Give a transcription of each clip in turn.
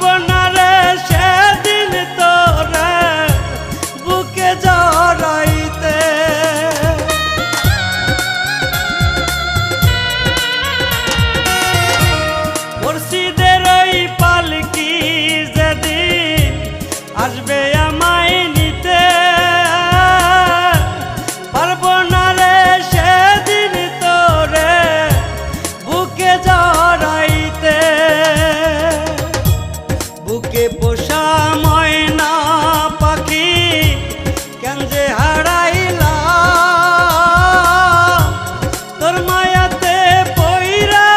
পারবো না রে সেদিন তোরে বুকে জড়াইতে। মুর্শিদের ওই পালকি যেদিন আসবে আমায় নিতে, পারবো না রে সেদিন তোরে বুকে জড়াইতে। বুকে পোষা ময়না পাখি কেন যে হারাইলাম, তোর মায়াতে পইরা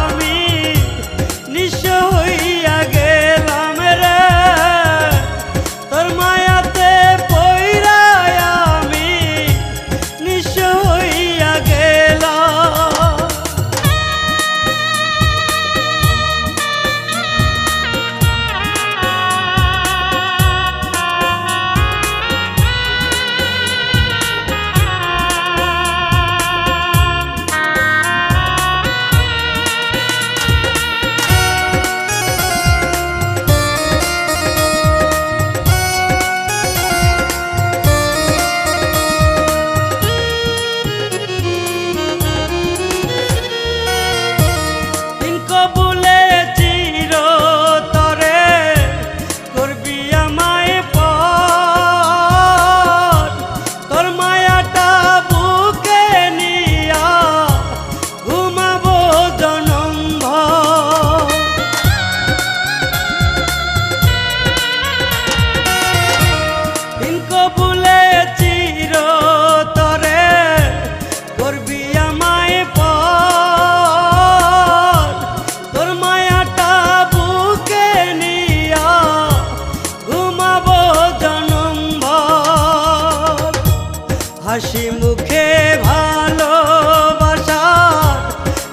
আমি নিঃস্ব হইয়া গেলাম রে। তোর মায়াতে পইরা আমি নিঃস্ব হইয়া গেলাম। হাসি মুখে ভালোবাসার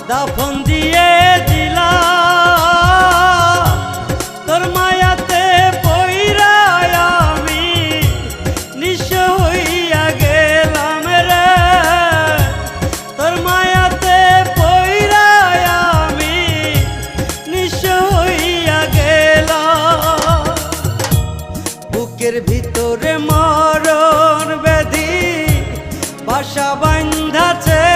দাফন দিয়ে দিলাম, তোর মায়াতে পইরা আমি নিঃস্ব হইয়া গেলাম রে। তোর মায়াতে পইরা আমি নিঃস্ব হইয়া গেলাম। বুকের ভিতরে মরণ ব্যাধি বাসা বাঁধাছে,